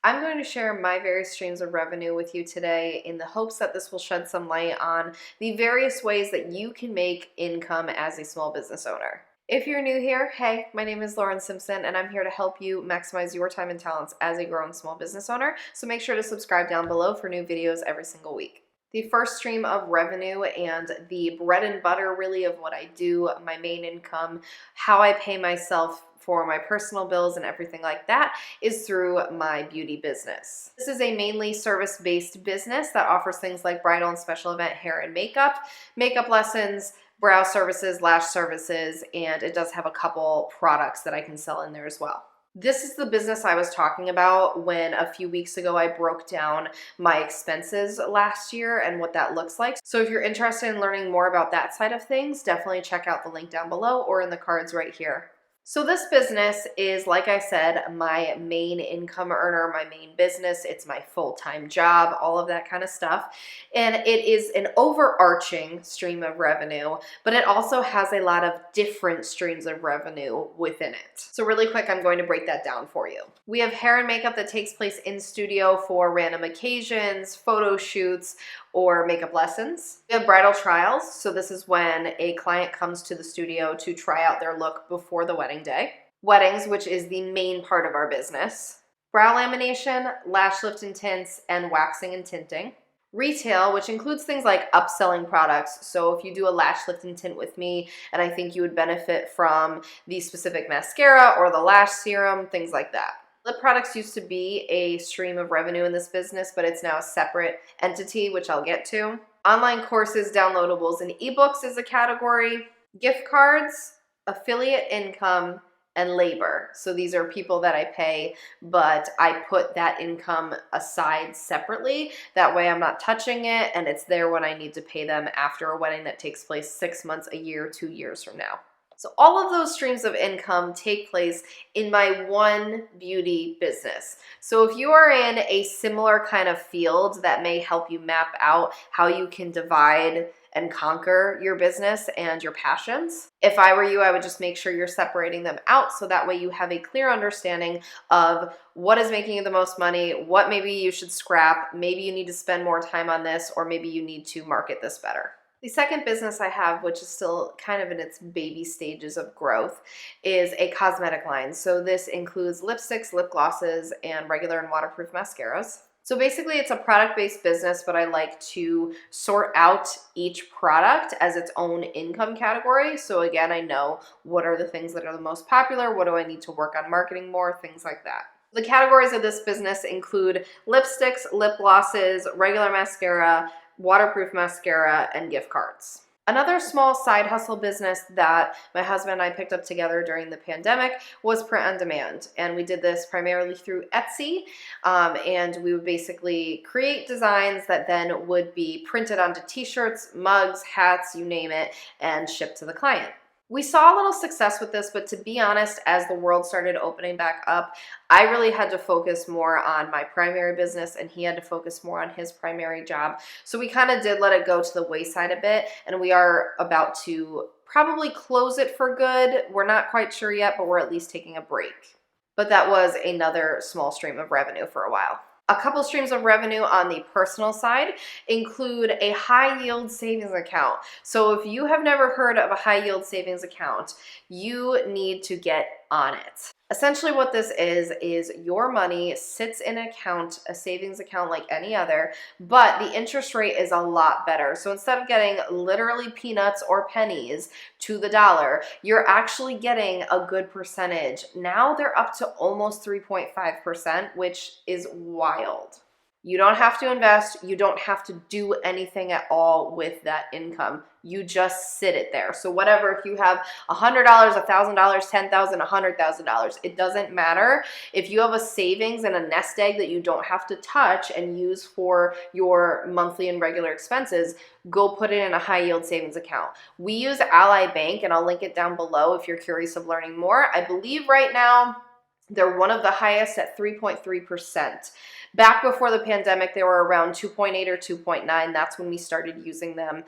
I'm going to share my various streams of revenue with you today in the hopes that this will shed some light on the various ways that you can make income as a small business owner. If you're new here, hey, my name is Simpson and I'm here to help you maximize your time and talents as a growing small business owner. So make sure to subscribe down below for new videos every single week. The first stream of revenue and the bread and butter really of what I do, my main income, how I pay myself for my personal bills and everything like that is through my beauty business. This is a mainly service-based business that offers things like bridal and special event hair and makeup lessons, brow services, lash services, and it does have a couple products that I can sell in there as well. This is the business I was talking about when a few weeks ago I broke down my expenses last year and what that looks like. So if you're interested in learning more about that side of things, definitely check out the link down below or in the cards right here. So this business is, like I said, my main income earner, my main business. It's my full-time job, all of that kind of stuff. And it is an overarching stream of revenue, but it also has a lot of different streams of revenue within it. So really quick, I'm going to break that down for you. We have hair and makeup that takes place in studio for random occasions, photo shoots, or makeup lessons. We have bridal trials. So this is when a client comes to the studio to try out their look before the wedding day. Weddings, which is the main part of our business. Brow lamination, lash lift and tints, and waxing and tinting. Retail, which includes things like upselling products. So if you do a lash lift and tint with me, and I think you would benefit from the specific mascara or the lash serum, things like that. Lip products used to be a stream of revenue in this business, but it's now a separate entity, which I'll get to. Online courses, downloadables, and ebooks is a category. Gift cards, affiliate income, and labor. So these are people that I pay, but I put that income aside separately. That way I'm not touching it, and it's there when I need to pay them after a wedding that takes place 6 months, a year, 2 years from now. So all of those streams of income take place in my one beauty business. So if you are in a similar kind of field, that may help you map out how you can divide and conquer your business and your passions. If I were you, I would just make sure you're separating them out so that way you have a clear understanding of what is making you the most money, what maybe you should scrap, maybe you need to spend more time on this, or maybe you need to market this better. The second business I have, which is still kind of in its baby stages of growth, is a cosmetic line. So this includes lipsticks, lip glosses, and regular and waterproof mascaras. So basically it's a product-based business, but I like to sort out each product as its own income category. So again, I know what are the things that are the most popular, what do I need to work on marketing more, things like that. The categories of this business include lipsticks, lip glosses, regular mascara, waterproof mascara, and gift cards. Another small side hustle business that my husband and I picked up together during the pandemic was print on demand. And we did this primarily through Etsy. And we would basically create designs that then would be printed onto t-shirts, mugs, hats, you name it, and shipped to the client. We saw a little success with this, but to be honest, as the world started opening back up, I really had to focus more on my primary business and he had to focus more on his primary job. So we kind of did let it go to the wayside a bit, and we are about to probably close it for good. We're not quite sure yet, but we're at least taking a break. But that was another small stream of revenue for a while. A couple streams of revenue on the personal side include a high yield savings account. So if you have never heard of a high yield savings account, you need to get on it. Essentially what this is your money sits in an account, a savings account like any other, but the interest rate is a lot better. So instead of getting literally peanuts or pennies to the dollar, you're actually getting a good percentage. Now they're up to almost 3.5%, which is wild. You don't have to invest. You don't have to do anything at all with that income. You just sit it there. So whatever, if you have $100, $1,000, $10,000, $100,000, it doesn't matter. If you have a savings and a nest egg that you don't have to touch and use for your monthly and regular expenses, go put it in a high yield savings account. We use Ally Bank, and I'll link it down below if you're curious of learning more. I believe right now They're one of the highest at 3.3%. Back before the pandemic, they were around 2.8 or 2.9. That's when we started using them.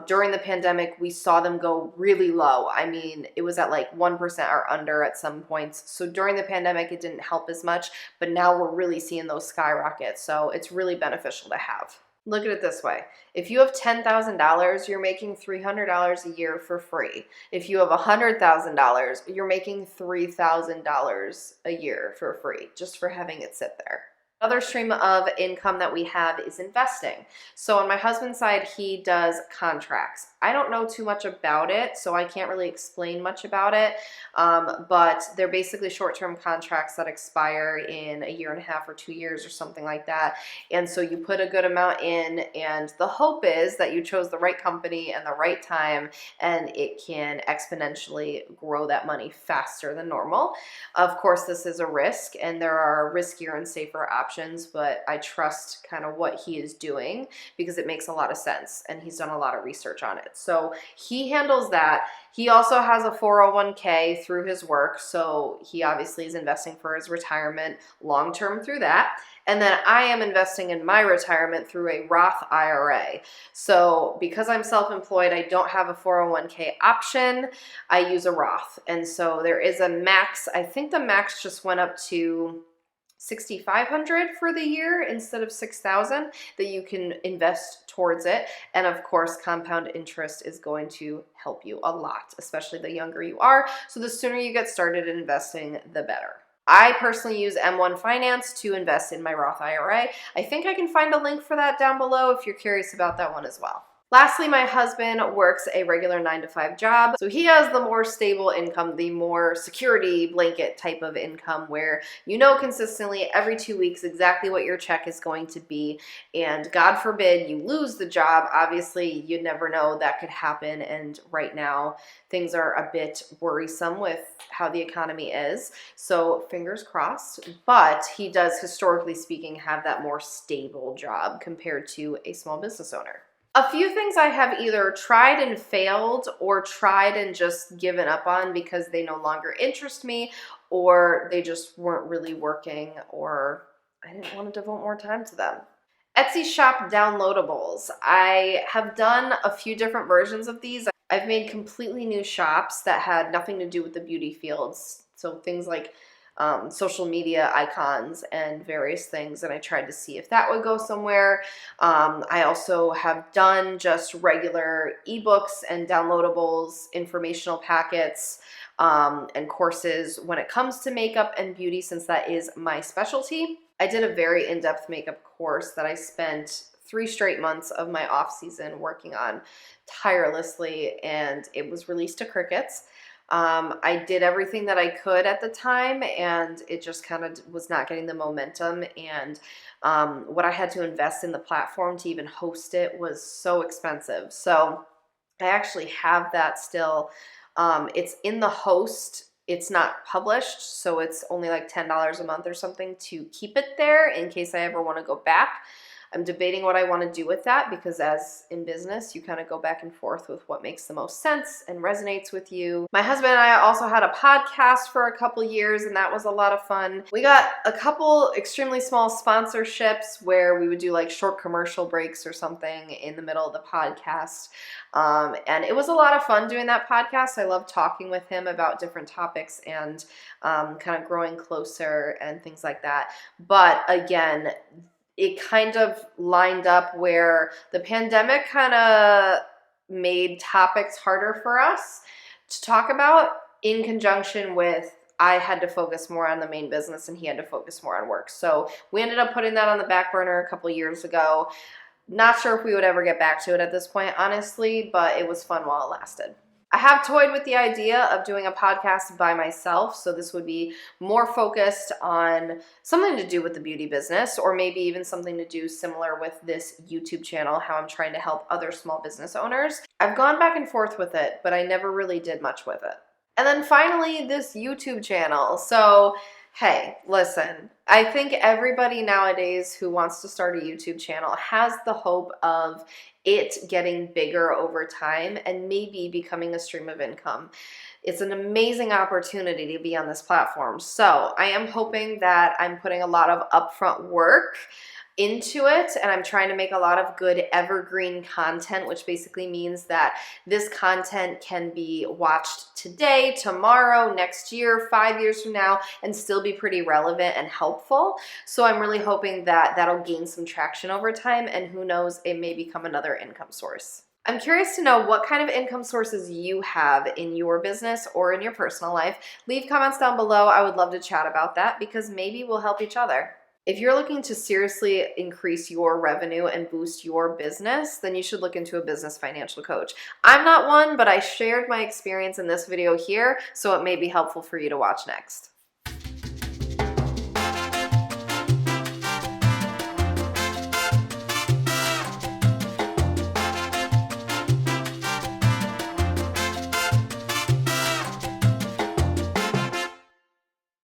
During the pandemic, we saw them go really low. I mean, it was at like 1% or under at some points. So during the pandemic, it didn't help as much, but now we're really seeing those skyrocket. So it's really beneficial to have. Look at it this way. If you have $10,000, you're making $300 a year for free. If you have $100,000, you're making $3,000 a year for free just for having it sit there. Another stream of income that we have is investing. So on my husband's side, he does contracts. I don't know too much about it, so I can't really explain much about it, but they're basically short-term contracts that expire in a year and a half or 2 years or something like that. And so you put a good amount in, and the hope is that you chose the right company and the right time, and it can exponentially grow that money faster than normal. Of course, this is a risk, and there are riskier and safer options, but I trust kind of what he is doing because it makes a lot of sense, and he's done a lot of research on it. So he handles that. He also has a 401k through his work, so he obviously is investing for his retirement long-term through that. And then I am investing in my retirement through a Roth IRA. So because I'm self-employed, I don't have a 401k option. I use a Roth. And so there is a max. I think the max just went up to $6,500 for the year instead of $6,000 that you can invest towards it. And of course, compound interest is going to help you a lot, especially the younger you are. So the sooner you get started in investing, the better. I personally use M1 Finance to invest in my Roth IRA. I think I can find a link for that down below if you're curious about that one as well. Lastly, my husband works a regular 9-to-5 job. So he has the more stable income, the more security blanket type of income where you know consistently every 2 weeks exactly what your check is going to be. And God forbid you lose the job. Obviously, you never know, that could happen. And right now things are a bit worrisome with how the economy is. So fingers crossed. But he does, historically speaking, have that more stable job compared to a small business owner. A few things I have either tried and failed or tried and just given up on because they no longer interest me, or they just weren't really working, or I didn't want to devote more time to them. Etsy shop downloadables. I have done a few different versions of these. I've made completely new shops that had nothing to do with the beauty fields. So things like social media icons and various things, and I tried to see if that would go somewhere. I also have done just regular ebooks and downloadables, informational packets, and courses when it comes to makeup and beauty, since that is my specialty. I did a very in-depth makeup course that I spent 3 straight months of my off season working on tirelessly, and it was released to crickets. I did everything that I could at the time, and it just kind of was not getting the momentum. And what I had to invest in the platform to even host it was so expensive. So I actually have that still. It's in the host. It's not published, so it's only like $10 a month or something to keep it there in case I ever want to go back. I'm debating what I want to do with that because as in business, you kind of go back and forth with what makes the most sense and resonates with you. My husband and I also had a podcast for a couple years, and that was a lot of fun. We got a couple extremely small sponsorships where we would do like short commercial breaks or something in the middle of the podcast. And it was a lot of fun doing that podcast. I love talking with him about different topics and kind of growing closer and things like that. But again, it kind of lined up where the pandemic kind of made topics harder for us to talk about, in conjunction with I had to focus more on the main business and he had to focus more on work. So we ended up putting that on the back burner a couple years ago. Not sure if we would ever get back to it at this point, honestly, but it was fun while it lasted. I have toyed with the idea of doing a podcast by myself, so this would be more focused on something to do with the beauty business, or maybe even something to do similar with this YouTube channel, how I'm trying to help other small business owners. I've gone back and forth with it, but I never really did much with it. And then finally, this YouTube channel. So hey, listen, I think everybody nowadays who wants to start a YouTube channel has the hope of it getting bigger over time and maybe becoming a stream of income. It's an amazing opportunity to be on this platform. So I am hoping that I'm putting a lot of upfront work into it, and I'm trying to make a lot of good evergreen content, which basically means that this content can be watched today, tomorrow, next year, 5 years from now, and still be pretty relevant and helpful. So I'm really hoping that that'll gain some traction over time, and who knows, it may become another income source. I'm curious to know what kind of income sources you have in your business or in your personal life. Leave comments down below. I would love to chat about that because maybe we'll help each other. If you're looking to seriously increase your revenue and boost your business, then you should look into a business financial coach. I'm not one, but I shared my experience in this video here, so it may be helpful for you to watch next.